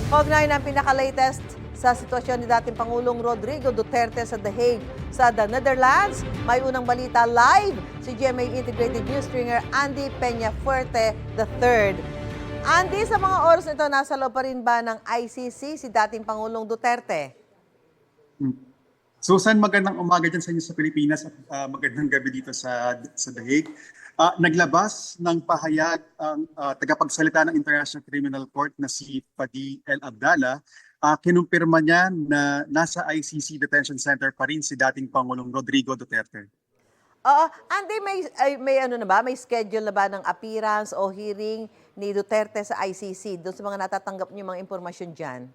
Kaugnay ng pinaka-latest sa sitwasyon ni dating Pangulong Rodrigo Duterte sa The Hague sa the Netherlands, may unang balita live si GMA Integrated News stringer Andy Peñafuerte III. Andy, sa mga oras nito, nasa loob pa rin ba ng ICC si dating Pangulong Duterte? Susan, magandang umaga dyan sa inyo sa Pilipinas at magandang gabi dito sa The Hague. Naglabas ng pahayag ang tagapagsalita ng International Criminal Court na si Fadi El Abdallah. Kinumpirma niya na nasa ICC Detention Center pa rin si dating Pangulong Rodrigo Duterte. Andy, may ano na ba? May schedule na ba ng appearance o hearing ni Duterte sa ICC doon sa mga natatanggap niyo mga impormasyon dyan?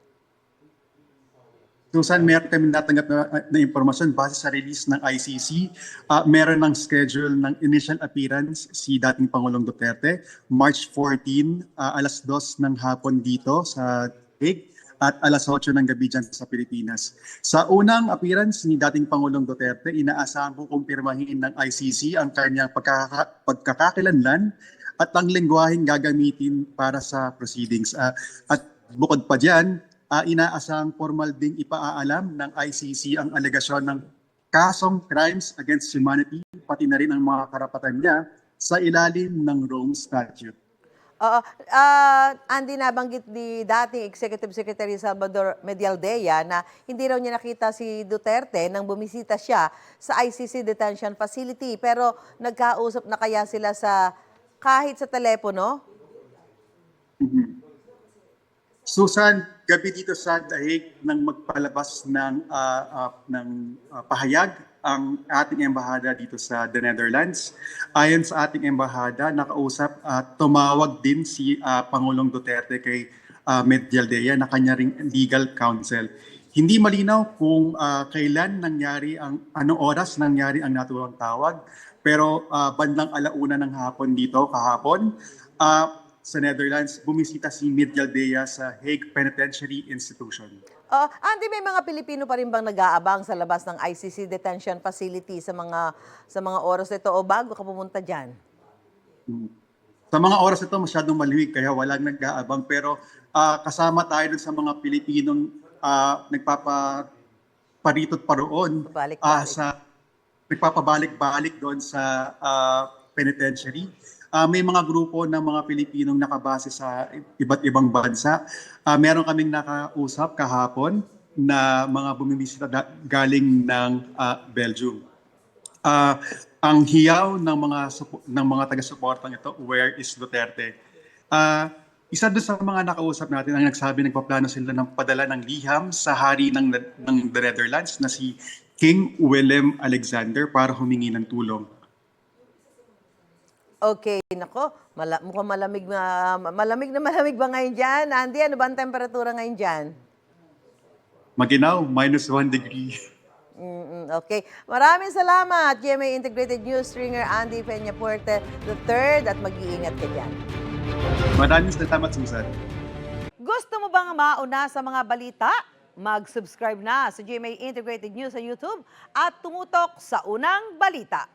Susan, meron kami natanggap na impormasyon base sa release ng ICC. Meron ng schedule ng initial appearance si dating Pangulong Duterte, March 14, alas 2 ng hapon dito sa Hague at alas 8 ng gabi dyan sa Pilipinas. Sa unang appearance ni dating Pangulong Duterte, inaasahan ko kumpirmahin ng ICC ang kanyang pagkakakilanlan at ang lengguwaheng gagamitin para sa proceedings. At bukod pa dyan, inaasang formal ding ipaaalam ng ICC ang alegasyon ng kasong crimes against humanity, pati na rin ang mga karapatan niya sa ilalim ng Rome Statute. Andy, nabanggit ni dating Executive Secretary Salvador Medialdea na hindi raw niya nakita si Duterte nang bumisita siya sa ICC Detention Facility. Pero nagkausap na kaya sila kahit sa telepono? Susan, gabi dito sa The Hague nang magpalabas ng pahayag ang ating embahada dito sa the Netherlands. Ayon sa ating embahada, nakausap at tumawag din si Pangulong Duterte kay Medialdea na kanya ring legal counsel. Hindi malinaw kung kailan nangyari anong oras nangyari ang naturang tawag, pero bandang alauna ng hapon dito kahapon, sa Netherlands, bumisita si Medialdea sa Hague Penitentiary Institution. Andy, may mga Pilipino pa rin bang nag-aabang sa labas ng ICC Detention Facility sa mga oras nito o bago ka pumunta dyan? Sa mga oras ito, masyadong maluwig kaya walang nag-aabang. Pero kasama tayo dun sa mga Pilipinong nagpaparitot pa roon. Nagpapabalik-balik doon sa penitentiary. May mga grupo ng mga Pilipinong nakabase sa iba't ibang bansa. Meron kaming nakausap kahapon na mga bumimisita galing ng Belgium. Ang hiyaw ng mga taga-suportang ito, where is Duterte? Isa doon sa mga nakausap natin ang nagpaplano sila ng padala ng liham sa hari ng the Netherlands na si King Willem Alexander para humingi ng tulong. Okay, nako, mukhang malamig na malamig ba ngayon dyan? Andy, ano ba ang temperatura ngayon dyan? Maginaw, -1 degree. Okay, maraming salamat, GMA Integrated News stringer Andy Peñafuerte III at mag-iingat ka dyan. Maraming salamat, Susan. Gusto mo bang mauna sa mga balita? Mag-subscribe na sa GMA Integrated News sa YouTube at tumutok sa unang balita.